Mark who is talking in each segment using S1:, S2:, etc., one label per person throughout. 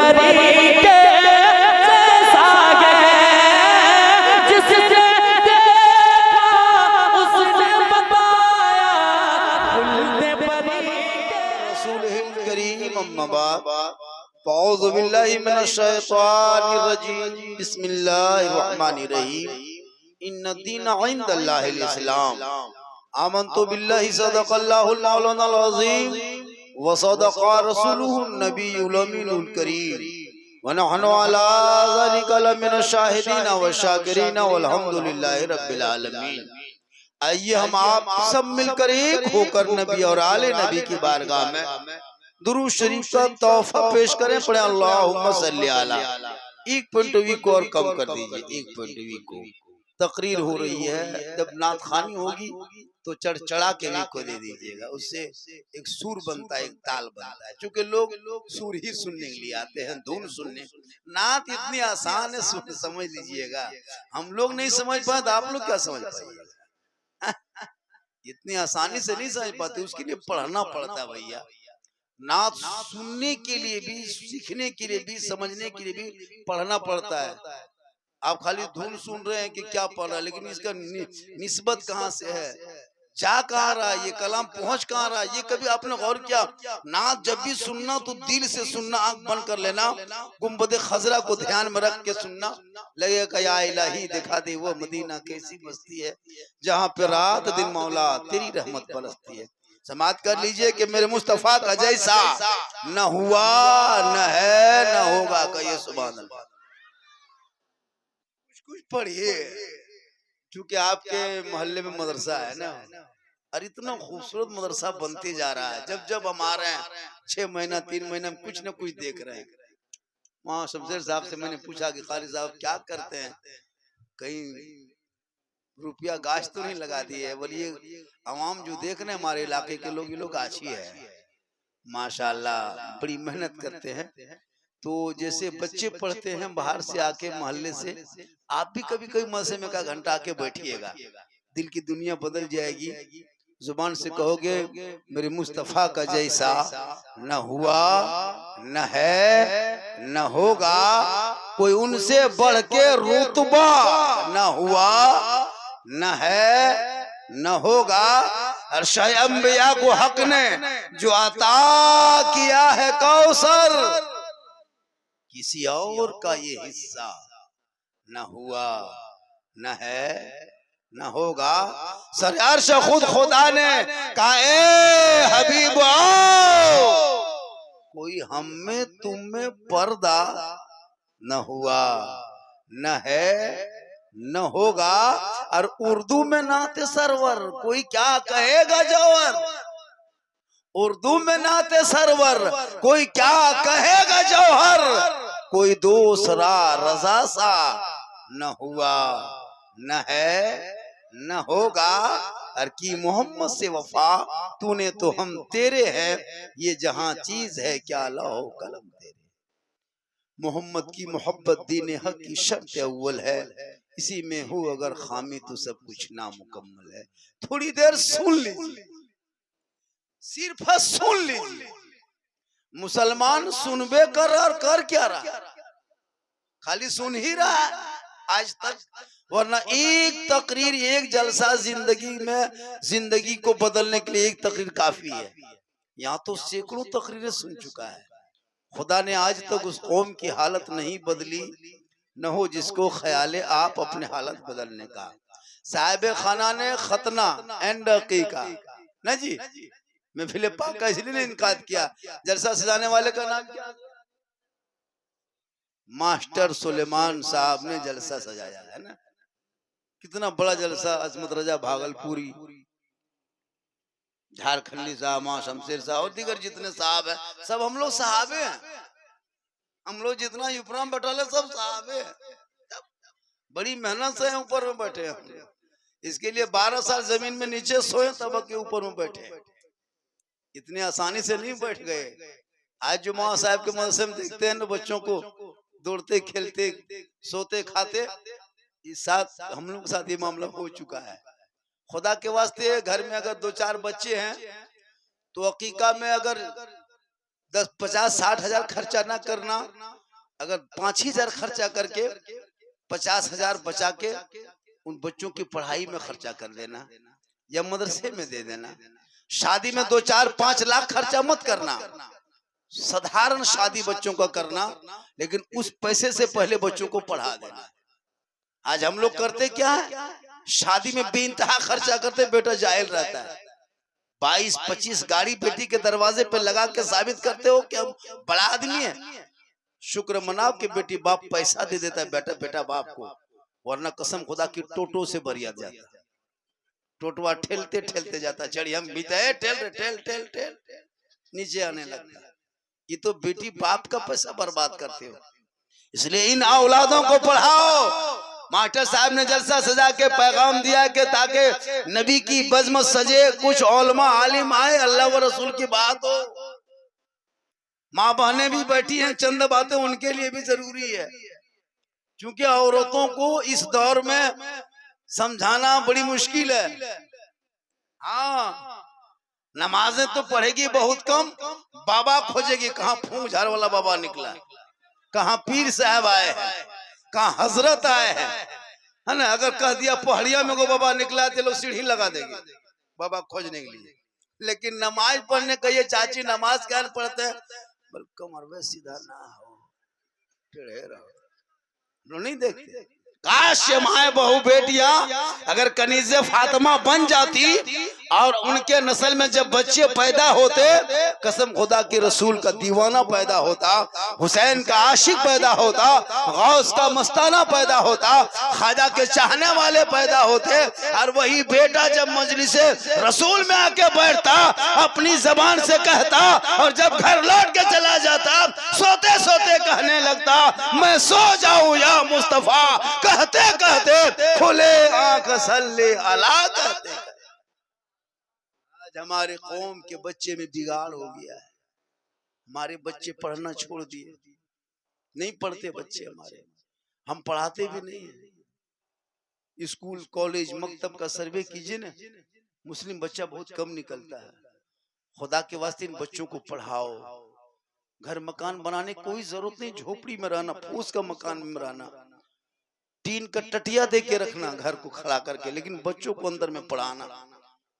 S1: परी के जैसा है, जिसने देखा उसने बताया खुल्द परी के।
S2: रसूलुल करीम अम्मा बाद औज़ु बिल्लाहि मिनश शैतानिर रजीम बिस्मिल्लाहिर रहमानिर रहीम इन्नद-दीन इंदल्लाहिल इस्लाम आमन्तु बिल्लाहि सदक़ल्लाहुल मौलानाल अज़ीम व सदक़ा रसूलुहुन नबियुल अमीनुल करीम व नहनु अला ज़ालिका लमिनश शाहिदीन व शाकिरीन वल्हम्दुलिल्लाहि रब्बिल आलमीन। आइए हम आप सब मिलकर एक होकर नबी और आले नबी की बारगाह में दुरूद शरीफ का तोहफा पेश करें। पढ़े अल्लाहुम्मा सल्ली अला। 1.20 को और कम कर दीजिए, 1.20 को। तकरीर हो रही है, जब नात खानी होगी तो चढ़ चढ़ा के भी को दे दीजिएगा, उससे एक सुर बनता है, एक ताल बनता है। क्योंकि लोग सुर ही सुनने के लिए आते हैं, धुन सुनने। नात इतनी आसान है, समझ लीजिएगा। हम लोग नहीं समझ पाए तो आप लोग क्या समझ पाइएगा? इतनी आसानी से नहीं समझ पाते, उसके लिए पढ़ना पड़ता है भैया। नात सुनने के लिए भी, सीखने के लिए भी, समझने के लिए भी पढ़ना पड़ता है। आप खाली धुन सुन रहे हैं कि क्या पढ़ रहा है, लेकिन इसका निस्बत कहाँ से है, जा कहाँ रहा है, ये कलाम पहुंच कहाँ रहा है, ये कभी आपने गौर किया? नात जब भी सुनना तो दिल से सुनना, आंख बंद कर लेना, गुंबद खजरा को ध्यान में रख के सुनना। लगेगा या इलाही दिखा दे वो मदीना कैसी बस्ती है जहाँ पे रात दिन मौला तेरी रहमत बरसती है। समाप्त कर लीजिए कि मेरे मुस्तफा का जैसा न हुआ, न है, न होगा। कहिए सुभान अल्लाह। कुछ पढ़िए, क्योंकि आपके मोहल्ले में मदरसा है ना, और इतना खूबसूरत मदरसा बनते जा रहा है। जब जब हम आ रहे हैं 6 महीना 3 महीना में कुछ न कुछ देख रहे हैं। वहाँ शमशेर साहब से मैंने पूछा कि कारी साहब क्या करते हैं, कहीं रुपया गाछ तो नहीं लगा दिए? बोलिए आवाम जो देख रहे हैं हमारे इलाके के लोग, ये लोग अच्छी है माशाल्लाह, बड़ी मेहनत करते हैं। तो जैसे बच्चे पढ़ते हैं बाहर से आके मोहल्ले से, आप भी कभी कभी मदरसे में का घंटा आके बैठिएगा, दिल की दुनिया बदल जाएगी। जुबान से कहोगे मेरे मुस्तफा का जैसा न हुआ, न है, न होगा, कोई उनसे बढ़ के रुतबा न हुआ, न है, न होगा। और शायद अंबिया को हक ने जो अता किया है कौसर, किसी और का ये हिस्सा न हुआ, न है, न होगा। सरकार से खुद खुदा ने कहा ए हबीब आओ, कोई हम में तुम में पर्दा न हुआ, न है, न होगा। और उर्दू में नाते सरवर, कोई क्या कहेगा जौहर, उर्दू में नाते सरवर, कोई क्या कहेगा जौहर, कोई दूसरा रजा सा न हुआ, न है, न होगा। और की मोहम्मद से वफा, तूने तो हम तेरे हैं, ये जहां चीज है क्या लौह कलम तेरे। मोहम्मद की मोहब्बत दीन हक की शर्त अव्वल है, इसी में हो अगर खामी तो सब कुछ नामुकम्मल है। थोड़ी देर सुन लीजिए, सिर्फ सुन लीजिए। मुसलमान सुनबे कर और कर क्या रहा, खाली सुन ही रहा आज तक। वरना एक तकरीर, एक जलसा जिंदगी में, जिंदगी को बदलने के लिए एक तकरीर काफी है। यहाँ तो सैकड़ों तकरीरें सुन चुका है। खुदा ने आज तक उस कौम की हालत नहीं बदली, न हो जिसको ख्याल आप अपने हालत बदलने का। साहिब खाना ने खतना एंड अकीका ना जी, मैं फिले पाक का इसलिए इनकार किया। जलसा सजाने वाले का नाम क्या? मास्टर सुलेमान साहब ने जलसा सजाया है ना। कितना बड़ा जलसा। अजमत रजा भागलपुरी, झारखंडी साहब, मां शमशेर साहब और दीगर जितने साहब हैं, सब हम लोग सहाबे हैं। हम लोग जितना यूपरा में बैठा सब सहाबे हैं। बड़ी मेहनत से ऊपर में बैठे हैं। इसके लिए 12 साल जमीन में नीचे सोए तब के ऊपर में बैठे। इतनी आसानी से नहीं बैठ गए। आज जो मौलाना साहब के मदरसे में देखते हैं ना बच्चों को दौड़ते खेलते सोते खाते, इस साथ हम लोग के साथ ये मामला हो चुका है। खुदा के वास्ते घर में अगर 2-4 बच्चे हैं तो अकीका में अगर 10, 50, 60 हजार खर्चा ना करना अगर 5,000 खर्चा करके 50,000 बचा के उन बच्चों की पढ़ाई में खर्चा कर देना या मदरसे में दे देना। शादी में 2, 4, 5 लाख खर्चा मत करना, साधारण शादी बच्चों का करना, लेकिन उस पैसे से पहले बच्चों को पढ़ा देना। आज हम लोग करते क्या है, शादी में बेइंतहा खर्चा करते, बेटा जाहिल रहता है। 22-25 गाड़ी बेटी के दरवाजे पे लगा के साबित करते हो कि हम बड़ा आदमी है। शुक्र मनाओ कि बेटी बाप पैसा दे देता है बेटा बाप को, वरना कसम खुदा की टोटो से बरिया जाता। टोटवा ठेलते ठेलते जाता, चढ़ी हम बीते ठेल नीचे आने लगता। ये तो बेटी बाप का पैसा बर्बाद करते हो। इसलिए इन औलादों को पढ़ाओ। मास्टर साहब ने जलसा सजा के पैगाम दिया कि ताकि नबी की बज़्म सजे, कुछ औलमा आलिम आए, अल्लाह व रसूल की बात हो। माँ बहनें भी बैठी हैं, चंद बातें उनके लिए भी जरूरी है, क्योंकि औरतों को इस दौर में समझाना बड़ी मुश्किल है। हाँ, नमाजें तो पढ़ेगी बहुत कम, बाबा खोजेगी, कहाँ फूंक झाड़ वाला बाबा निकला, कहाँ पीर साहब आए हैं, कहाँ हजरत आए हैं, है ना। अगर कह दिया पहाड़िया में को बाबा निकला तो लोग सीढ़ी लगा देंगे बाबा खोजने के लिए। लेकिन नमाज पढ़ने कहिए चाची नमाज क्या पढ़ते हैं, कमर सीधा ना हो, टेढ़े रहो, नहीं देखते। काश ये माए बहू बेटियां अगर कनीज़े फातिमा बन जाती और उनके नस्ल में जब बच्चे पैदा होते, कसम खुदा के रसूल का दीवाना पैदा होता, हुसैन का आशिक पैदा होता, गौस का मस्ताना पैदा होता, ख्वाजा के चाहने वाले पैदा होते। और वही बेटा जब मजलिसे रसूल में आके बैठता, अपनी जबान से कहता, और जब घर लौट के चला जाता, सोते सोते कहने लगता, मैं सो जाऊं या मुस्तफा, कहते कहते खुले आंख सल्ले अला कहते। आज हमारे कौम के बच्चे में बिगाड़ हो गया है। हमारे बच्चे पढ़ना छोड़ दिए, नहीं पढ़ते बच्चे हमारे, हम पढ़ाते भी नहीं है। स्कूल कॉलेज मकतब का सर्वे कीजिए ना, मुस्लिम बच्चा बहुत कम निकलता है। खुदा के वास्ते इन बच्चों को पढ़ाओ। घर मकान बनाने की कोई जरूरत नहीं, झोपड़ी में रहना, फूस का मकान में रहना, टीन का टटिया दे के रखना घर को खड़ा करके, लेकिन बच्चों को अंदर में पढ़ाना।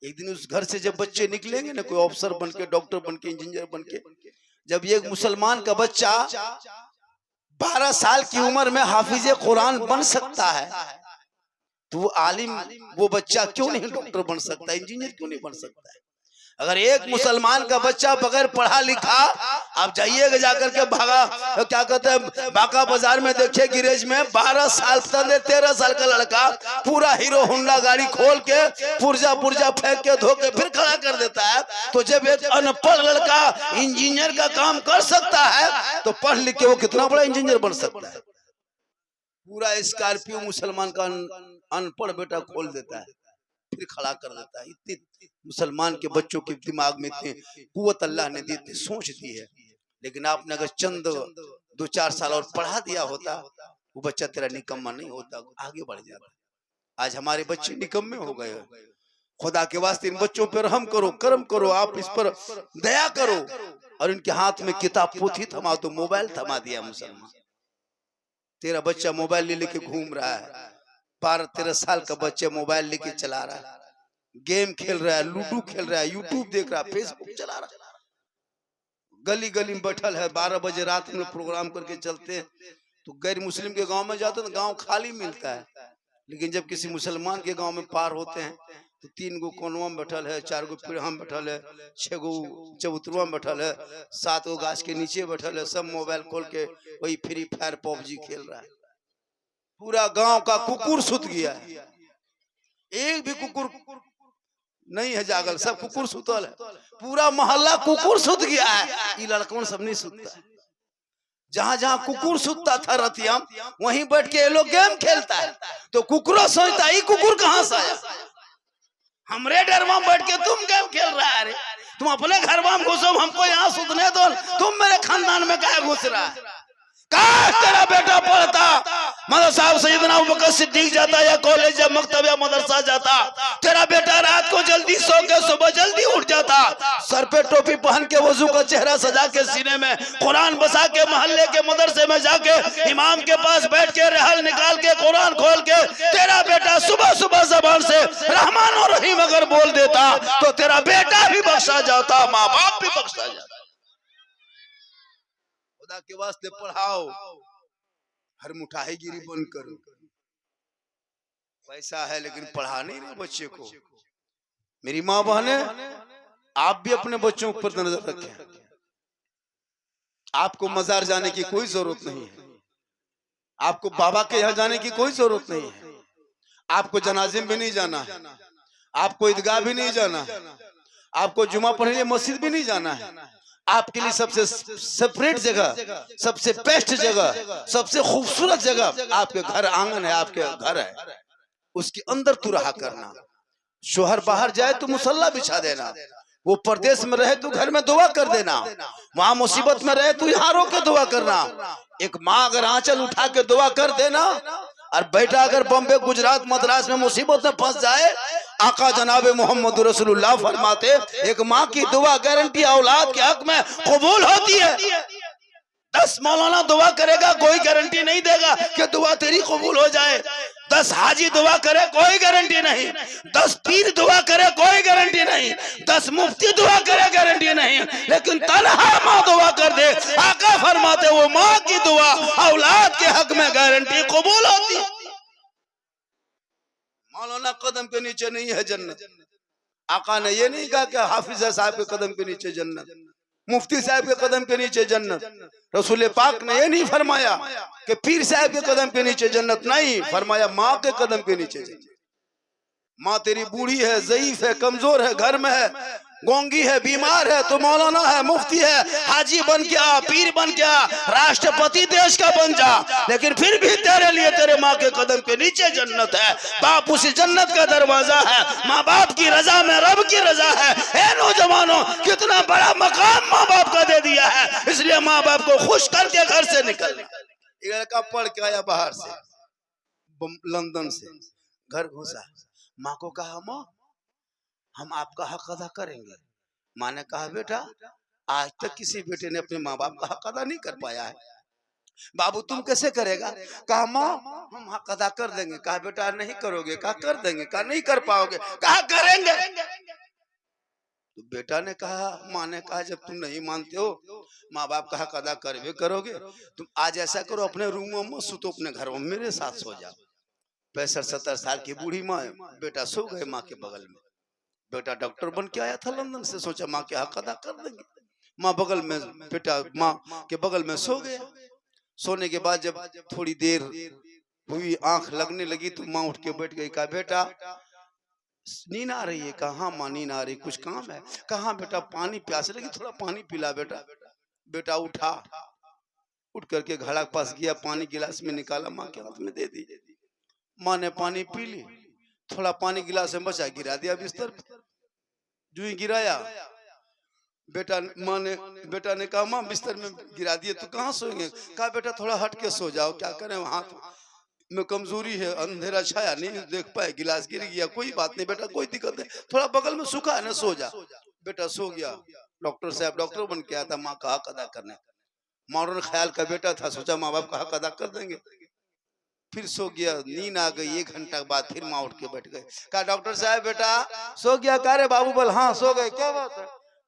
S2: एक दिन उस घर से जब बच्चे निकलेंगे ना, कोई अफसर बन के, डॉक्टर बन के, इंजीनियर बन के, जब ये मुसलमान का बच्चा 12 साल की उम्र में हाफिज कुरान बन सकता है, तो वो आलिम, वो बच्चा क्यों नहीं डॉक्टर बन सकता, इंजीनियर क्यों नहीं बन सकता है। अगर एक मुसलमान का बच्चा बगैर पढ़ा लिखा, आप जाइएगा जाकर के भागा क्या कहते हैं बाका बाजार में देखिए, गिरेज में 12 साल 13 साल का लड़का पूरा हीरो होंडा गाड़ी खोल के पुर्जा फेंक के धो के फिर खड़ा कर देता है। तो जब एक अनपढ़ लड़का इंजीनियर का काम कर सकता है, तो पढ़ लिख के वो कितना बड़ा इंजीनियर बन सकता है। पूरा स्कॉर्पियो मुसलमान का अनपढ़ बेटा खोल देता है, फिर खड़ा कर देता है। इतनी मुसलमान के बच्चों के दिमाग में इतनी कुव्वत अल्लाह ने दी, इतनी सोच दी है। लेकिन आपने अगर चंद 2-4 साल और पढ़ा दिया होता, वो बच्चा तेरा निकम्मा नहीं होता, आगे बढ़ जाता। आज हमारे बच्चे निकम्मे हो गए। खुदा के वास्ते इन बच्चों पर रहम करो, करम करो, आप इस पर दया करो। और इनके हाथ में किताब पोथी थमा दो, मोबाइल थमा दिया मुसलमान। तेरा बच्चा मोबाइल ले लेके घूम रहा है, 12-13 साल का बच्चा मोबाइल लेके चला रहा है, गेम खेल रहा है, लूडो खेल रहा है, यूट्यूब देख रहा है, फेसबुक चला रहा है, गली गली में बैठल है। 12 बजे रात में प्रोग्राम करके चलते हैं, तो गैर मुस्लिम के गांव में जाते हैं तो गांव खाली मिलता है। लेकिन जब किसी मुसलमान के गांव में पार होते हैं, तो 3 गो कोनवा में बैठल है, 4 गो पीढ़ा में बैठल है, 6 गो चबूतरा में बैठल है, 7 गो गाछ के नीचे बैठल है, सब मोबाइल खोल के वही फ्री फायर पबजी खेल रहा है। पूरा गांव का कुकुर सुत गया है, एक भी कुकुर नहीं है जागल, सब कुकुर सुतल है। पूरा मोहल्ला कुकुर सुत गया है, ये लड़कों सब नहीं सुतता है। जहां जहां कुकुर सुतता था रतिया, वहीं बैठ के ये लोग गेम खेलता है। तो कुकुरो सोचता ये कुकुर कहां से आया, हमरे डर में बैठ के तुम गेम खेल रहा है। तुम अपने घर में घुसो, हमको यहाँ सुतने दो, तुम मेरे खानदान में क्या घुस रहा है। काश तेरा बेटा पढ़ता, मदरसा सैयदना अबू बकर सिद्दीक जाता, या कॉलेज या मकतब या मदरसा जाता। तेरा बेटा रात को जल्दी सो के सुबह जल्दी उठ जाता, सर पे टोपी पहन के वजू का चेहरा सजा के सीने में कुरान बसा के मोहल्ले के मदरसे में जाके इमाम के पास बैठ के रहल निकाल के कुरान खोल के तेरा बेटा सुबह सुबह जबान से रहमान और रहीम अगर बोल देता तो तेरा बेटा भी बख्शा जाता, माँ बाप भी बख्शा जाता। खुदा के वास्ते पढ़ाओ, हर मुठाईगिरी बंद करो। पैसा है लेकिन पढ़ा नहीं रहे बच्चे को। मेरी माँ बहने, आप भी अपने बच्चों पर नजर रखें। आपको मजार जाने की कोई जरूरत नहीं है, आपको बाबा के यहाँ जाने की कोई जरूरत नहीं है, आपको जनाजे में भी नहीं जाना है, आपको ईदगाह भी नहीं जाना है, आपको जुमा पढ़ने के लिए मस्जिद भी नहीं जाना है। आपके लिए सबसे सेपरेट जगह, सबसे बेस्ट जगह, सबसे खूबसूरत जगह आपके घर आंगन है, आपके घर है, उसके अंदर तू रहा करना। शोहर बाहर जाए तो मुसल्ला बिछा देना, वो परदेश में रहे तो घर में दुआ कर देना, वहां मुसीबत में रहे तो यहाँ रो के दुआ करना। एक माँ अगर आंचल उठा के दुआ कर देना, और बेटा अगर बम्बे गुजरात मद्रास में मुसीबत में फंस जाए, आका जनाबे मोहम्मद रसूलुल्लाह फरमाते एक माँ की दुआ गारंटी औलाद के हक में कबूल होती है। 10 मौलाना दुआ करेगा, कोई गारंटी नहीं देगा कि दुआ तेरी कबूल हो जाए। 10 हाजी दुआ करे, कोई गारंटी नहीं। 10 पीर दुआ करे, कोई गारंटी नहीं। 10 मुफ्ती दुआ करे, गारंटी नहीं। लेकिन तन्हा माँ दुआ कर दे, आका फरमाते वो माँ की दुआ औलाद के हक में गारंटी कबूल होती है। मौलाना कदम के नीचे नहीं है जन्नत। आका ने ये नहीं कहा कि हाफिज साहब के कदम के नीचे जन्नत, मुफ्ती साहब के कदम के नीचे जन्नत। रसूल पाक ने ये नहीं फरमाया कि पीर साहब के कदम के नीचे जन्नत, नहीं फरमाया माँ के कदम के नीचे जन्नत। माँ तेरी बूढ़ी है, ज़ईफ है, कमजोर है, घर में है, गोंगी है, बीमार है, तो मौलाना है, मुफ्ती है, हाजी बन के आ, पीर बन के आ, राष्ट्रपति देश का बन जा, लेकिन फिर भी तेरे लिए तेरे माँ के कदम के नीचे जन्नत है। बाप उसी जन्नत का दरवाजा है, माँ बाप की रजा में रब की रजा है। ए नौजवानों, कितना बड़ा मकाम माँ बाप का दे दिया है, इसलिए माँ बाप को खुश करके घर से निकल। एक लड़का पढ़ के आया बाहर से, लंदन से, घर घुसा, माँ को कहा माँ हम आपका हक अदा करेंगे। माँ ने कहा बेटा आज तक किसी बेटे ने अपने माँ बाप का हक अदा नहीं कर पाया है। बाबू तुम कैसे करेगा? कहा माँ हम हक अदा कर देंगे। कहा बेटा नहीं करोगे? कहा कर देंगे। कहा नहीं कर पाओगे? कहा करेंगे। तो बेटा ने कहा, माँ ने कहा जब तुम नहीं मानते हो माँ बाप का हक अदा करवे करोगे, तुम आज ऐसा करो अपने रूमों में सुतो, अपने घर में मेरे साथ सो जाओ। 65-70 साल की बूढ़ी माँ, बेटा सो गए माँ के बगल में। बेटा डॉक्टर बन के आया था लंदन से, सोचा माँ के हक अदा कर देंगे। माँ बगल में, बेटा माँ के बगल में सो गया। सोने के बाद जब थोड़ी देर हुई, आंख लगने लगी तो माँ उठ के बैठ गई। कहा बेटा नींद आ रही है? कहा हाँ माँ नींद आ रही, कुछ काम है? कहा बेटा पानी प्यास लगी, थोड़ा पानी पिला बेटा। बेटा उठा, उठ करके घड़ा के पास गया, पानी गिलास में निकाला, माँ के हाथ में दे दी। माँ ने पानी पी ली, थोड़ा पानी गिलास में बचा, गिरा दिया बिस्तर पे। जो ही गिराया बेटा ने कहा माँ बिस्तर में गिरा दिए तो कहाँ सोएंगे? कहा बेटा थोड़ा हट के सो जाओ, क्या करें हाथ में कमजोरी है, अंधेरा छाया नहीं देख पाए, गिलास गिर गया, कोई बात नहीं बेटा, कोई दिक्कत नहीं, थोड़ा बगल में सूखा है ना, सो जा। बेटा सो गया। डॉक्टर साहब डॉक्टर बन के आया था, माँ का हक अदा करने। मॉडर्न ख्याल का बेटा था, सोचा माँ बाप का हक अदा कर देंगे। फिर सो गया, नींद आ गई। 1 घंटा बाद फिर माँ उठ के बैठ गए। कहा डॉक्टर साहब बेटा सो गया? कह रहे बाबू बोल हाँ सो गए। क्या बात है?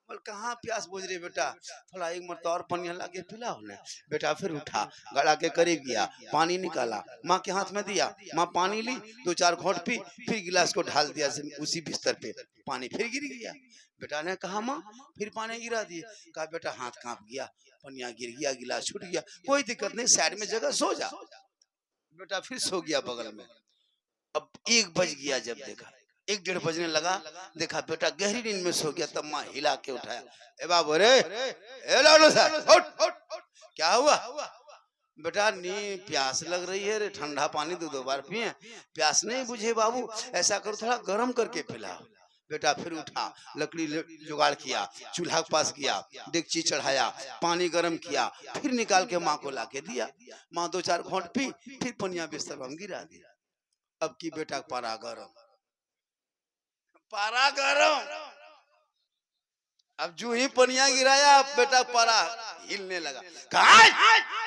S2: बोल कहाँ प्यास बुझ रही बेटा, थोड़ा एक मरतबा और पानी ला के पिलाओ ना। बेटा फिर उठा, गड़ा के करीब गया, पानी निकाला, माँ के हाथ में दिया, माँ पानी ली, 2-4 घोंट पी, फिर गिलास को ढाल दिया उसी बिस्तर पे, पानी फिर गिर गया। बेटा ने कहा माँ फिर पानी गिरा दिए। कहा बेटा हाथ कांप गया, पनिया गिर गया, गिलास छूट गया, कोई दिक्कत नहीं, साइड में जगह, सो जा। बेटा फिर सो गया बगल में। अब 1 बज गया, जब देखा 1-1:30 बजने लगा, देखा बेटा गहरी नींद में सो गया। तब माँ हिला के उठाया, ए बाबू रे, ए लाडो साहब उठ, क्या हुआ? बेटा नींद प्यास लग रही है रे, ठंडा पानी 2 बार पिए, प्यास नहीं बुझे बाबू, ऐसा करो थोड़ा गर्म करके पिलाओ। बेटा फिर उठा, लकड़ी जुगाड़ किया, चूल्हा के पास गया, डेगची चढ़ाया, पानी गर्म किया, फिर निकाल के माँ को लाके दिया। माँ 2-4 घोंट पी, फिर पनिया बिस्तर पर गिरा दिया। अब की बेटा पारा गरम, पारा गरम। अब जो ही पनिया गिराया बेटा पारा हिलने लगा। कहा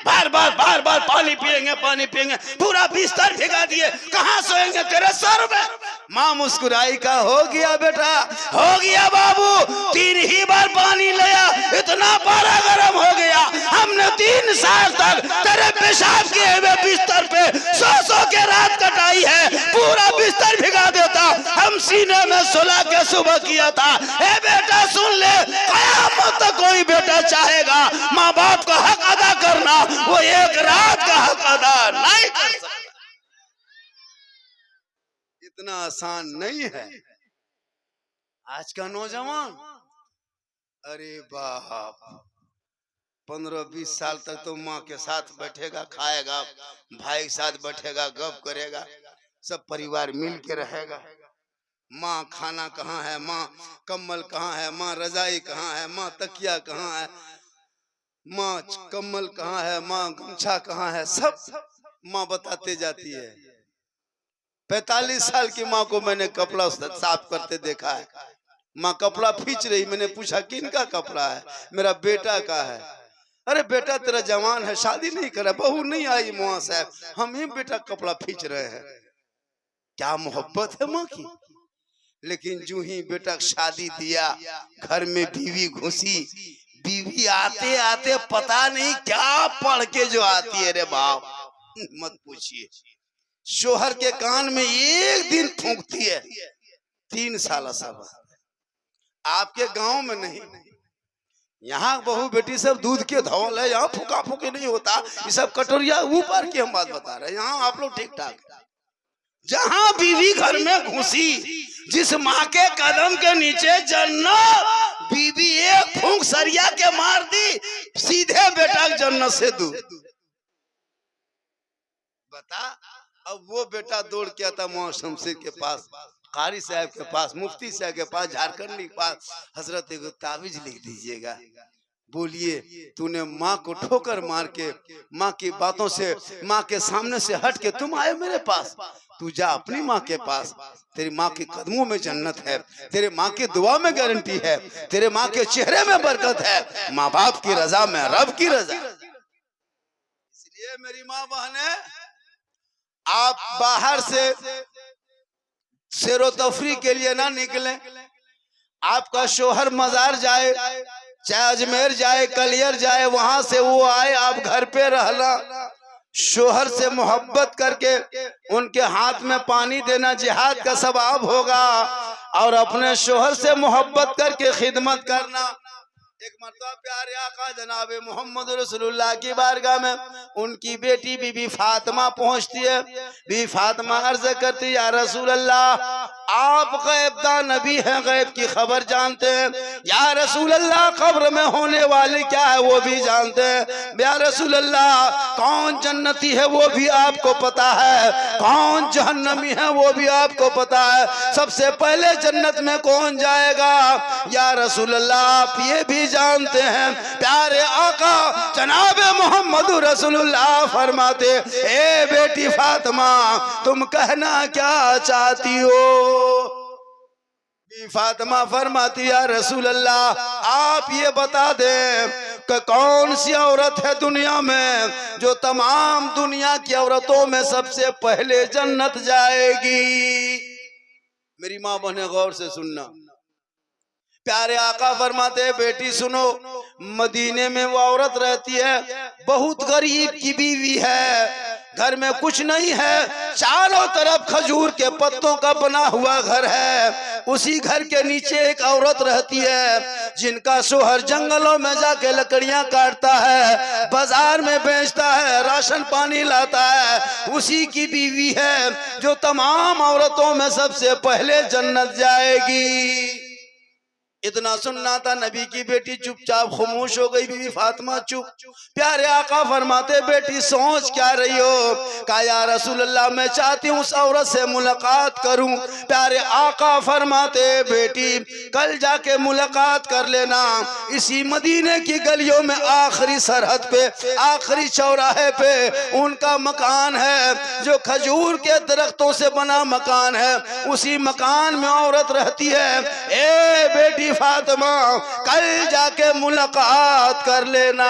S2: बार बार पानी पिएंगे पूरा बिस्तर भिगा दिए, कहाँ सोएंगे तेरे सर में। माँ मुस्कुराई, का हो गया बेटा, हो गया बाबू, 3 ही बार पानी लिया, इतना पारा गर्म हो गया। हमने 3 साल तक तेरे पेशाब किए हुए बिस्तर पे सो के रात कटाई है, पूरा बिस्तर भिगा देता, हम सीने में सुला के सुबह किया था। ए बेटा सुन ले, कयामत तक कोई बेटा चाहेगा माँ बाप का हक अदा करना, वो एक रात का हक अदा नहीं कर सकता। इतना आसान नहीं है आज का नौजवान। अरे बाप, 15-20 साल तक तो माँ के साथ बैठेगा, खाएगा, भाई के साथ बैठेगा, गप करेगा, सब परिवार मिल के रहेगा। माँ खाना कहाँ है, माँ कम्बल कहाँ है, माँ रजाई कहाँ है, माँ तकिया कहाँ है, माँ कम्बल कहाँ है, माँ गमछा कहाँ है, सब माँ बताते जाती है। 45 साल की माँ को मैंने कपड़ा साफ करते देखा है। माँ कपड़ा खींच रही, मैंने पूछा किनका कपड़ा है, मेरा बेटा का है। अरे बेटा तेरा जवान है, शादी नहीं करा, बहू नहीं आई मुआ साहब, हम ही बेटा कपड़ा खींच रहे हैं। क्या मोहब्बत है माँ की। लेकिन जो ही बेटा शादी दिया, घर में बीवी घुसी, बीवी आते आते पता नहीं क्या पढ़ के जो आती है रे बाप, मत पूछिए। शोहर के कान में एक दिन फूंकती है, 3 साल सब। आपके गांव में नहीं, यहाँ बहू बेटी सब दूध के धौल है, यहाँ फूका फूकी नहीं होता, ये सब कटोरिया ऊपर की हम बात बता रहे हैं। यहाँ आप लोग ठीक ठाक। जहाँ बीवी घर में घुसी, जिस माँ के कदम के नीचे जन्नत, बीवी एक फूंक सरिया के मार दी, सीधे बेटा जन्नत से दूर। बता, अब वो बेटा दौड़ के आता मौला शमशेर के पास, कारी साहब के पास, मुफ्ती साहब के पास, झारखंड के पास, हजरत एक ताबीज लिख दीजिएगा। बोलिए, तूने माँ को ठोकर मार के, माँ की बातों से, माँ के सामने से हट के तुम आए मेरे पास, तू जा अपनी माँ के पास। तेरी माँ के कदमों में जन्नत है, तेरे माँ की दुआ में गारंटी है, तेरे माँ के चेहरे में बरकत है, माँ बाप की रजा में रब की रजा। इसलिए मेरी माँ बहने, आप बाहर से सैरो तफरी के लिए ना निकलें। आपका शोहर मजार जाए, चाहे अजमेर जाए, कलियर जाए, वहां से वो आए, आप घर पे रहना। शोहर से मोहब्बत करके उनके हाथ में पानी देना जिहाद का सवाब होगा, और अपने शोहर से मोहब्बत करके खिदमत करना। एक मर्तबा प्यारे आका जनाबे मोहम्मद रसूलुल्लाह की बारगाह में उनकी बेटी बीबी फातिमा पहुंचती है। बीबी फातिमा अर्ज करती, या रसूल अल्लाह, आप गैबदान नबी हैं, गैब की खबर जानते हैं। या रसूल अल्लाह, कब्र में होने वाली क्या है वो भी जानते हैं। या रसूल अल्लाह, कौन जन्नती है वो भी आपको पता है, कौन जहन्नमी है वो भी आपको पता है। सबसे पहले जन्नत में कौन जाएगा? या रसूल अल्लाह, आप ये भी जानते हैं। प्यारे आका जनाबे मोहम्मद रसूलुल्लाह फरमाते, ए बेटी फातिमा, तुम कहना क्या चाहती हो? फातिमा फरमाती, या रसूल अल्लाह, आप ये बता दें कि कौन सी औरत है दुनिया में जो तमाम दुनिया की औरतों में सबसे पहले जन्नत जाएगी। मेरी माँ बहने गौर से सुनना। प्यारे आका फरमाते, बेटी सुनो, मदीने में वो औरत रहती है, बहुत गरीब की बीवी है, घर में कुछ नहीं है, चारों तरफ खजूर के पत्तों का बना हुआ घर है। उसी घर के नीचे एक औरत रहती है जिनका शोहर जंगलों में जाके लकड़ियां काटता है, बाजार में बेचता है, राशन पानी लाता है। उसी की बीवी है जो तमाम औरतों में सबसे पहले जन्नत जाएगी। इतना सुनना था, नबी की बेटी चुपचाप खामोश हो गई। बीवी फातिमा चुप। प्यारे आका फरमाते, बेटी सोच क्या रही हो? कहा, या रसूल अल्लाह, मैं चाहती हूँ उस औरत से मुलाकात करूं। प्यारे आका फरमाते, बेटी कल जाके मुलाकात कर लेना। इसी मदीने की गलियों में आखिरी सरहद पे, आखिरी चौराहे पे उनका मकान है, जो खजूर के दरख्तों से बना मकान है। उसी मकान में औरत रहती है। ए बेटी बेटी फातिमा कल जाके मुलाकात कर लेना।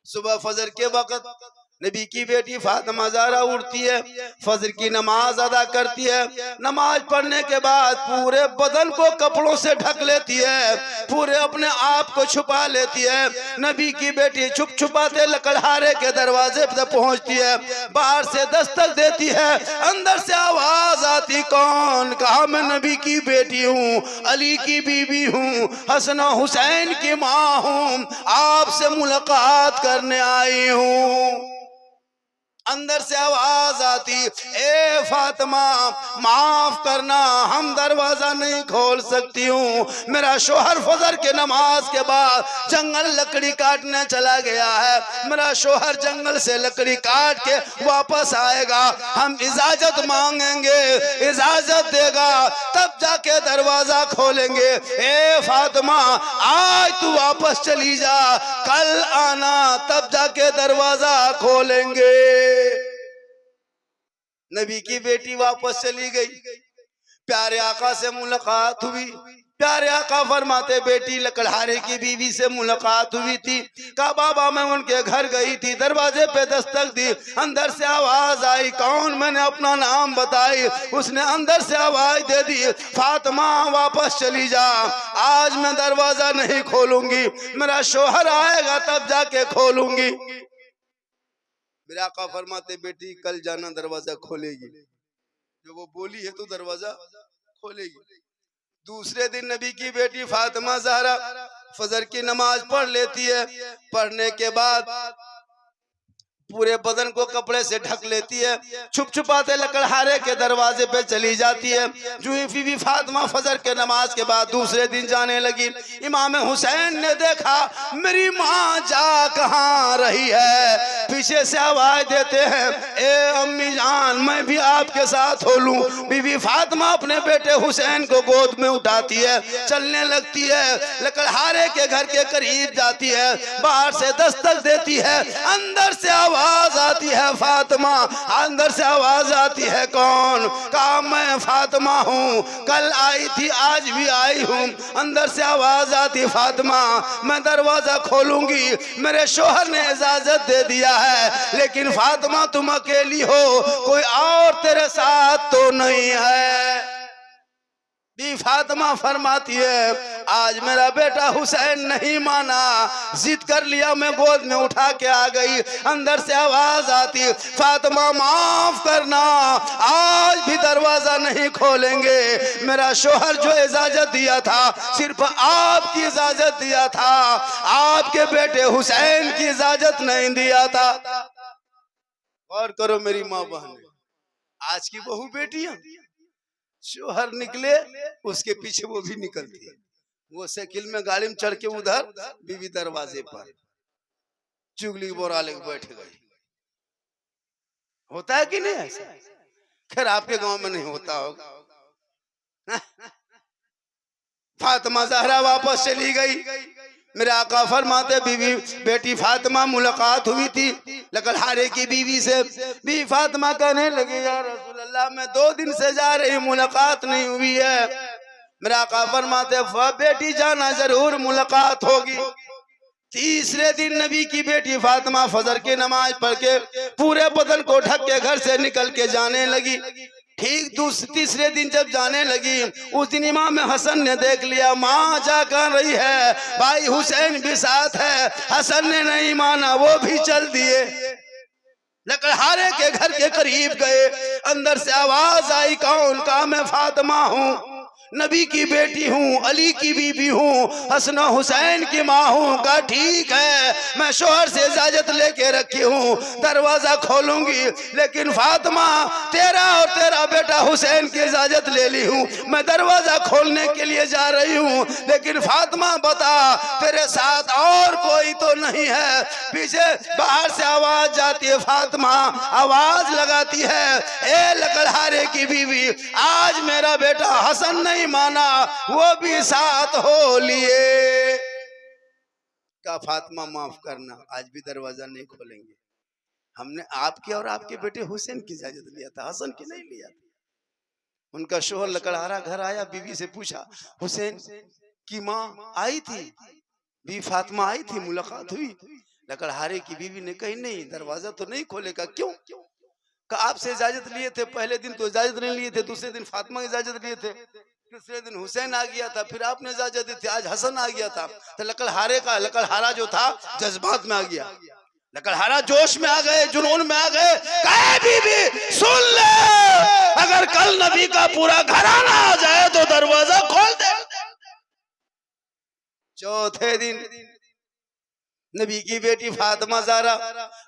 S2: सुबह फजर के वक्त नबी की बेटी फातिमा ज़हरा उठती है, फजर की नमाज अदा करती है। नमाज पढ़ने के बाद पूरे बदन को कपड़ों से ढक लेती है, पूरे अपने आप को छुपा लेती है। नबी की बेटी छुप छुपाते लकड़हारे के दरवाजे पर पहुंचती है, बाहर से दस्तक देती है, अंदर से आवाज आती, कौन? कहा मैं नबी की बेटी हूँ, अली की बीबी हूँ, हसन हुसैन की माँ हूँ, आपसे मुलाकात करने आई हूँ। अंदर से आवाज आती, ए फातिमा माफ करना, हम दरवाजा नहीं खोल सकती हूँ, मेरा शोहर फजर के नमाज के बाद जंगल लकड़ी काटने चला गया है, मेरा शोहर जंगल से लकड़ी काट के वापस आएगा, हम इजाजत मांगेंगे, इजाजत देगा तब जाके दरवाजा खोलेंगे। ए फातिमा आज तू वापस चली जा, कल आना तब जाके दरवाजा खोलेंगे। नबी की बेटी वापस चली गई, प्यारे आका से मुलाकात हुई। प्यारे आका फरमाते, बेटी लकड़हारे की बीवी से मुलाकात हुई थी। कहा बाबा मैं उनके घर गई थी, दरवाजे पे दस्तक दी, अंदर से आवाज आई, कौन? मैंने अपना नाम बताई, उसने अंदर से आवाज दे दी, फातिमा वापस चली जा, आज मैं दरवाजा नहीं खोलूंगी, मेरा शोहर आएगा तब जाके खोलूंगी। मेरे आका फरमाते, बेटी कल जाना दरवाजा खोलेगी, जो वो बोली है तो दरवाजा खोलेगी। दूसरे दिन नबी की बेटी फातिमा ज़हरा फजर की नमाज पढ़ लेती है, पढ़ने के बाद पूरे बदन को कपड़े से ढक लेती है, छुप छुपाते लकड़हारे के दरवाजे पे चली जाती है। जो ही बीबी फातिमा फजर के नमाज के बाद दूसरे दिन जाने लगी, इमाम हुसैन ने देखा मेरी माँ जा कहाँ रही है, पीछे से आवाज देते हैं, ए अम्मी जान मैं भी आपके साथ हो लूं। बीबी फातिमा अपने बेटे हुसैन को गोद में उठाती है, चलने लगती है, लकड़हारे के घर के करीब जाती है, बाहर से दस्तक देती है, अंदर से आवाज आती है, फातिमा। अंदर से आवाज आती है, कौन? कहा मैं फातिमा हूँ, कल आई थी आज भी आई हूँ। अंदर से आवाज आती, फातिमा मैं दरवाजा खोलूंगी, मेरे शोहर ने इजाजत दे दिया है, लेकिन फातिमा तुम अकेली हो, कोई और तेरे साथ तो नहीं है। बी फातिमा फरमाती है, आज मेरा बेटा हुसैन नहीं माना, जिद कर लिया, मैं गोद में उठा के आ गई। अंदर से आवाज आती, फातिमा माफ करना, आज भी दरवाजा नहीं खोलेंगे, मेरा शोहर जो इजाजत दिया था सिर्फ आपकी इजाजत दिया था, आपके बेटे हुसैन की इजाजत नहीं दिया था। और करो मेरी माँ बहन, आज की बहू बेटियां, शोहर निकले उसके पीछे वो भी निकलती है, वो साइकिल में गाड़ी में चढ़ के उधर, बीवी दरवाजे पर चुगली बोरा लेके बैठ गई। होता है कि नहीं ऐसा? खैर आपके गांव में नहीं होता होगा। फातिमा ज़हरा वापस चली गई। मेरे आका फरमाते, बीवी बेटी फातिमा मुलाकात हुई थी लकड़हारे की बीवी से। बीवी फातिमा कहने लगी, या रसूल अल्लाह मैं 2 दिन से जा रही, मुलाकात नहीं हुई है। मेरे आका फरमाते, बेटी जाना जरूर मुलाकात होगी। तीसरे दिन नबी की बेटी फातिमा फजर की नमाज पढ़ के पूरे बदन को ढक के घर से निकल के जाने लगी। ठीक तीसरे दिन जब जाने लगी, उस दिन इमाम हसन ने देख लिया माँ जा कर रही है, भाई हुसैन भी साथ है। हसन ने नहीं माना, वो भी चल दिए, लकड़हारे के घर के करीब गए। अंदर से आवाज आई, कौन? कहा मैं फातिमा हूँ, नबी की बेटी हूँ, अली की बीबी हूँ, हसन हुसैन की माँ हूँ। कहा ठीक है, मैं शोहर से इजाजत लेके रखी हूँ, दरवाजा खोलूंगी, लेकिन फातिमा तेरा और तेरा बेटा हुसैन की इजाजत ले ली हूँ, मैं दरवाजा खोलने के लिए जा रही हूँ, लेकिन फातिमा बता तेरे साथ और कोई तो नहीं है? पीछे बाहर से आवाज जाती है, फातिमा आवाज लगाती है, ए लकड़हारे की बीवी, आज मेरा बेटा हसन नहीं माना, वो भी साथ हो लिए। का फातिमा माफ करना, आज भी दरवाजा नहीं खोलेंगे, हमने आपके और आपके बेटे हुसैन की इजाजत लिया था, हसन की नहीं लिया था। उनका शोहर लकड़हारा घर आया, बीवी से पूछा, हुसैन की माँ आई थी, बीवी फातिमा आई थी, मुलाकात हुई? लकड़हारे की बीवी ने कही नहीं, दरवाजा तो नहीं खोलेगा। क्यों? कहा आपसे इजाजत लिए थे, पहले दिन तो इजाजत नहीं लिए थे, दूसरे दिन फातिमा की इजाजत लिए थे, तीसरे दिन हुसैन आ गया था, फिर आपने इजाजत दी थी, आज हसन आ गया था। तो लकड़हारा जो था जज्बात में आ गया, लकड़हारा जोश में आ गए, जुनून में आ गए। कहे बीबी सुन ले, अगर कल नबी का पूरा घराना आ जाए तो दरवाजा खोल दे। चौथे दिन नबी की बेटी फातिमा ज़हरा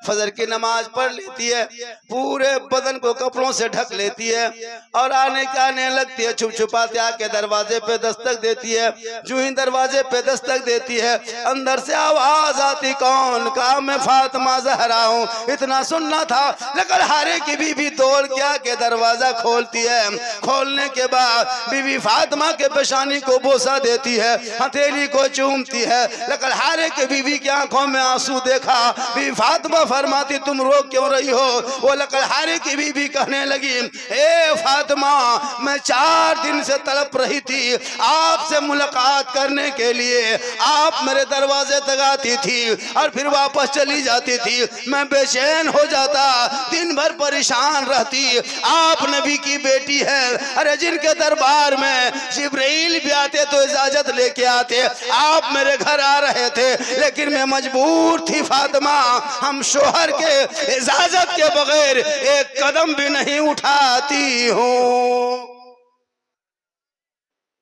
S2: फजर की नमाज पढ़ लेती है, पूरे बदन को कपड़ों से ढक लेती है और आने लगती है, छुप छुपाते आके दरवाजे पे दस्तक देती है। जो ही दरवाजे पे दस्तक देती है, अंदर से आवाज आती, कौन? कहा मैं फातिमा ज़हरा हूँ। इतना सुनना था, लकड़हारे की बीबी दौड़ के आके दरवाजा खोलती है। खोलने के बाद बीबी फातिमा के पेशानी को बोसा देती है, हथेली को चूमती है। लकड़हारे के बीबी की आंखों में आंसू देखा। बीबी फातिमा फरमाती, तुम रो क्यों रही हो? वो लकड़हारे की बीबी कहने लगी, ए फातिमा, मैं 4 दिन से तड़प रही थी आपसे मुलाकात करने के लिए। आप मेरे दरवाजे तक आती थी और फिर वापस चली जाती थी, मैं बेचैन हो जाता, दिन भर परेशान रहती। आप नबी की बेटी है, अरे जिनके दरबार में जिब्रील भी आते तो इजाजत लेके आते, आप मेरे घर आ रहे थे, लेकिन मैं मजबूर थी फातिमा, हम शोहर के इजाजत के बगैर एक कदम भी नहीं उठाती हूँ।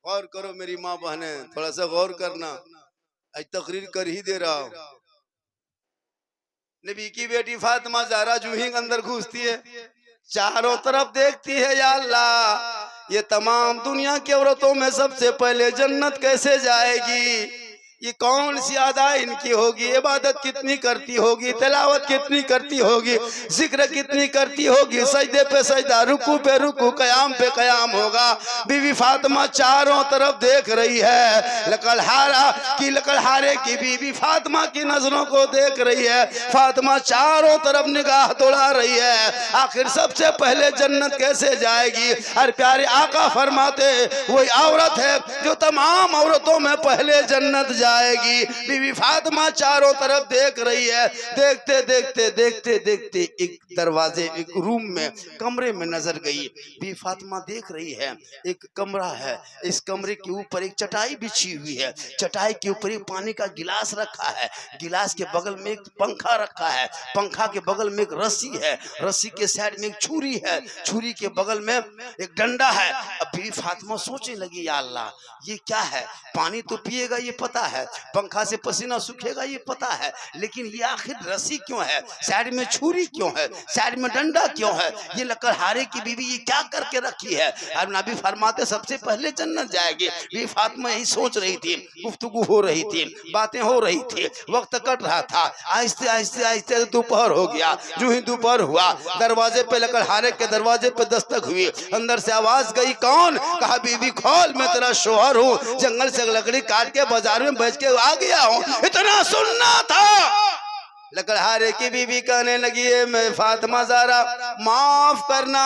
S2: गौर करो मेरी माँ बहने, थोड़ा सा गौर करना, आज तकरीर कर ही दे रहा हूँ। नबी की बेटी फातिमा ज़हरा जो ही अंदर घुसती है, चारों तरफ देखती है, या अल्लाह, ये तमाम दुनिया की औरतों में सबसे पहले जन्नत कैसे जाएगी? ये कौन सी अदा इनकी होगी? इबादत कितनी करती होगी, तिलावत कितनी करती होगी, जिक्र कितनी करती होगी, सजदे पे सजदा, रुकू पे रुकू, कयाम पे कयाम होगा। बीवी फातिमा चारों तरफ देख रही है, लकड़हारे की बीवी फातिमा की नजरों को देख रही है। फातिमा चारों तरफ निगाह दौड़ा रही है, आखिर सबसे पहले जन्नत कैसे जाएगी? और प्यारे आका फरमाते, वही औरत है जो तमाम औरतों में पहले जन्नत जाएगी। बीवी फातिमा चारों तरफ देख रही है, देखते देखते देखते देखते एक दरवाजे, एक रूम में, कमरे में नजर गई। बीवी फातिमा देख रही है, एक कमरा है, इस कमरे के ऊपर एक चटाई बिछी हुई है, चटाई के ऊपर एक पानी का गिलास रखा है, गिलास के बगल में एक पंखा रखा है, पंखा के बगल में एक रस्सी है, रस्सी के साइड में एक छुरी है, छुरी के बगल में एक डंडा है। अब बीवी फातिमा सोचने लगी, या अल्लाह, ये क्या है? पानी तो पिएगा ये पता है, पंखा से पसीना सूखेगा ये पता है, लेकिन ये आखिर रस्सी क्यों है? साइड में छुरी क्यों है? साइड में डंडा क्यों है? ये लकड़हारे की बीवी ये क्या करके रखी है? और नबी फरमाते सबसे पहले जन्नत जाएगी। बीवी फातिमा यही सोच रही थी, गुफ्तगू हो रही थी, बातें हो रही थी, वक्त कट रहा था। आहिस्ते आहिस्ते आहिस्ते दोपहर हो गया। जो ही दोपहर हुआ, दरवाजे पे, लकड़हारे के दरवाजे पे दस्तक हुई, अंदर से आवाज गई, कौन? कहा बीबी खोल, मैं तेरा शोहर हूँ, जंगल से लकड़ी काट के बाजार में बेच के आ गया हूँ। इतना सुनना था। लकड़हारे की बीवी कहने लगी, है मैं फातिमा ज़हरा, माफ करना,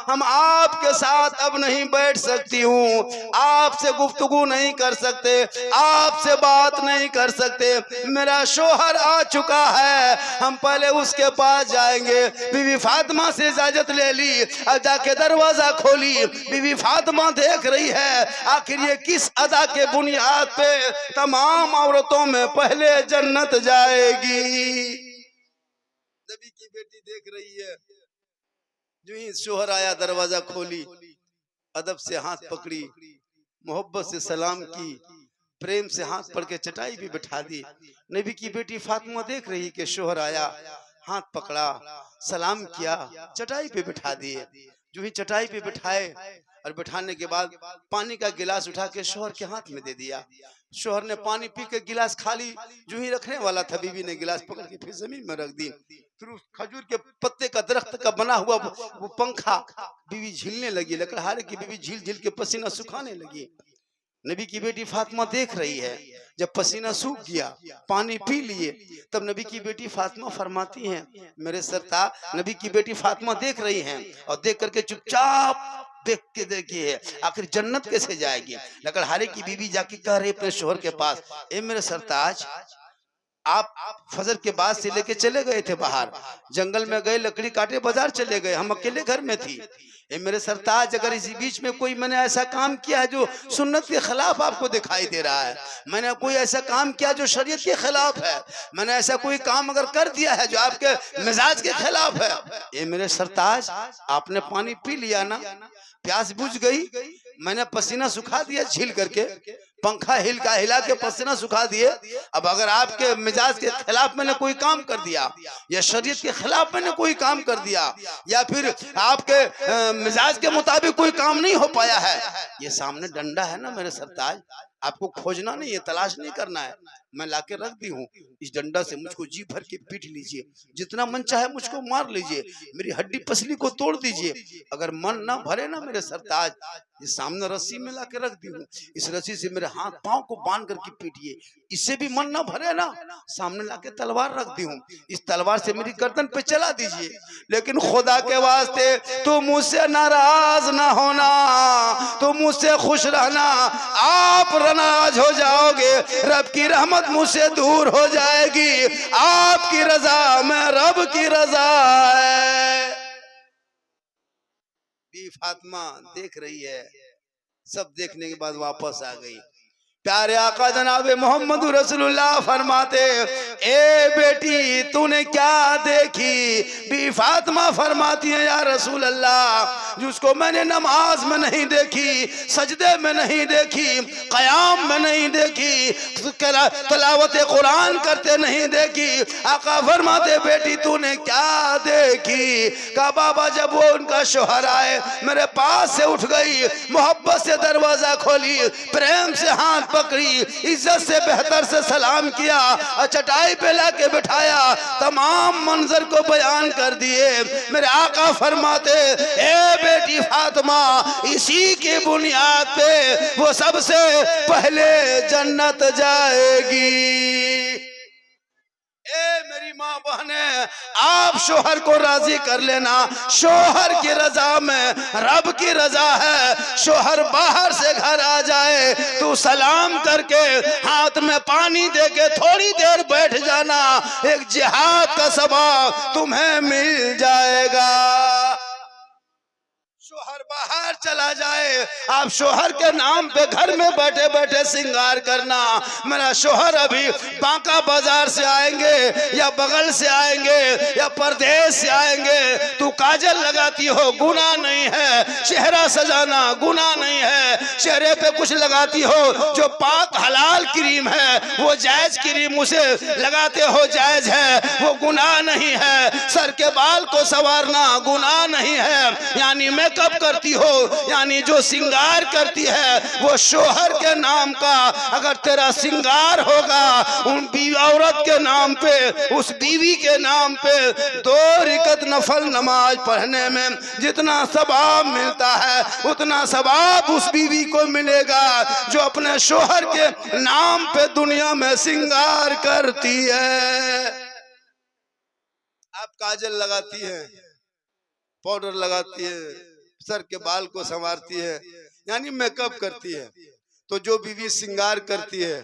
S2: हम आपके साथ अब नहीं बैठ सकती हूँ, आपसे गुफ्तगू नहीं कर सकते, आपसे बात नहीं कर सकते, मेरा शोहर आ चुका है, हम पहले उसके पास जाएंगे। बीवी फातिमा से इजाजत ले ली और जाके दरवाजा खोली। बीवी फातिमा देख रही है, आखिर ये किस अदा के बुनियाद पे तमाम औरतों में पहले जन्नत जाएगी? नबी की बेटी देख रही है। जो ही शोहर आया, दरवाजा खोली, अदब से हाथ पकड़ी, मोहब्बत से सलाम की, प्रेम से हाथ पकड़ के चटाई पे बिठा दी। नबी की बेटी फातिमा देख रही कि शोहर आया, हाथ पकड़ा, सलाम किया, चटाई पे बिठा दिए। जो ही चटाई पे बिठाए और बिठाने के बाद पानी का गिलास उठा के शोहर के हाथ में दे दिया। शोहर ने पानी पी के गिलास खाली, जो ही रखने वाला था, बीवी ने गिलास पकड़ के फिर जमीन में रख दी। फिर उस खजूर के पत्ते का दरख्त का बना हुआ वो पंखा बीवी झीलने लगी। लकड़हारे की बीवी झील झील के पसीना सुखाने लगी। नबी की बेटी फातिमा देख रही है। जब पसीना सूख गया, पानी पी लिए, तब नबी की बेटी फातिमा फरमाती हैं, मेरे सरताज, नबी की बेटी फातिमा देख रही हैं और देख करके चुपचाप देखते देखिए आखिर जन्नत कैसे जाएगी। लकड़हारे की बीवी जाके कह रही अपने शोहर के पास, ए मेरे सरताज, आप फजर के बाद से लेके चले गए थे बाहर, जंगल में गए, लकड़ी काटे, बाजार चले गए, हम अकेले घर में थी। ए मेरे सरताज, अगर इसी बीच में कोई मैंने ऐसा काम किया है जो सुन्नत के खिलाफ आपको दिखाई दे रहा है, मैंने कोई ऐसा काम किया जो शरीयत के खिलाफ है, मैंने ऐसा कोई काम अगर कर दिया है जो आपके मिजाज के खिलाफ है, ए मेरे सरताज, आपने पानी पी लिया ना, प्यास बुझ गई, मैंने पसीना सुखा दिया झील करके, पंखा हिला के पसीना सुखा दिए। अब अगर आपके मिजाज के खिलाफ मैंने कोई काम कर दिया या शरीयत के खिलाफ मैंने कोई काम कर दिया या फिर आपके मिजाज के मुताबिक कोई काम नहीं हो पाया है, ये सामने डंडा है ना मेरे सरताज, आपको खोजना नहीं है, तलाश नहीं करना है, मैं लाके रख दी हूँ, इस डंडा से मुझको जी भर के पीट लीजिए, जितना मन चाहे मुझको मार लीजिए, मेरी हड्डी पसली को तोड़ दीजिए, अगर मन ना भरे ना मेरे सरताज, ये सामने रस्सी में लाके रख दी हूँ, इस रस्सी से मेरे हाथ पांव को बांध करके पीटिए, इससे भी मन ना भरे ना, सामने लाके तलवार रख दी हूँ, इस तलवार से मेरी गर्दन पे चला दीजिए, लेकिन खुदा के वास्ते तो मुझसे नाराज ना होना, तो मुझसे खुश रहना, आप नाराज हो जाओगे, रब की रहमत मुझसे दूर हो जाएगी, आपकी रजा में रब की रजा है। बी फातिमा देख रही है, सब देखने के बाद वापस आ गई। प्यारे आका जनाब मोहम्मद रसूलुल्लाह फरमाते, ए बेटी तूने क्या देखी? बी फातिमा फरमाती है, या रसूल अल्लाह, जिसको मैंने नमाज में नहीं देखी, सजदे में नहीं देखी, कयाम में नहीं देखी, तलावत कुरान करते नहीं देखी, आका फरमाते बेटी तूने क्या देखी? कहा बाबा जब वो उनका शोहर आए मेरे पास से उठ गई, मोहब्बत से दरवाजा खोली, प्रेम से हाथ पकड़ी, इज्जत से बेहतर से सलाम किया और चटाई पे लाके बिठाया, तमाम मंजर को बयान कर दिए। मेरे आका फरमाते, ए बेटी फातिमा, इसी की बुनियाद पे वो सबसे पहले जन्नत जाएगी। ए मेरी माँ बहने, आप शोहर को राजी कर लेना, शोहर की रजा में रब की रजा है। शोहर बाहर से घर आ जाए तो सलाम करके हाथ में पानी देके थोड़ी देर बैठ जाना, एक जिहाद का सवाब तुम्हें मिल जाएगा। शोहर बाहर चला जाए, आप शोहर के नाम पे घर में बैठे बैठे श्रृंगार करना, मेरा शोहर अभी बांका बाजार से आएंगे या बगल से आएंगे या परदेश से आएंगे, तू काजल लगाती हो गुनाह नहीं है, चेहरा सजाना गुनाह नहीं है, चेहरे पे कुछ लगाती हो जो पाक हलाल क्रीम है वो जायज क्रीम उसे लगाते हो जायज है, वो गुनाह नहीं है। सर के बाल को संवारना गुनाह नहीं है, यानी मेकअप करती हो, यानी जो श्रृंगार करती है वो शोहर के नाम का अगर तेरा श्रृंगार होगा, उन औरत के नाम पे, उस बीवी के नाम पे 2 रकात नफल नमाज पढ़ने में जितना सवाब मिलता है उतना सवाब उस बीवी को मिलेगा जो अपने शोहर के नाम पे दुनिया में श्रृंगार करती है। आप काजल लगाती है, पाउडर लगाती है, सर के बाल को संवारती है, यानी मेकअप करती है, तो जो बीवी श्रृंगार करती है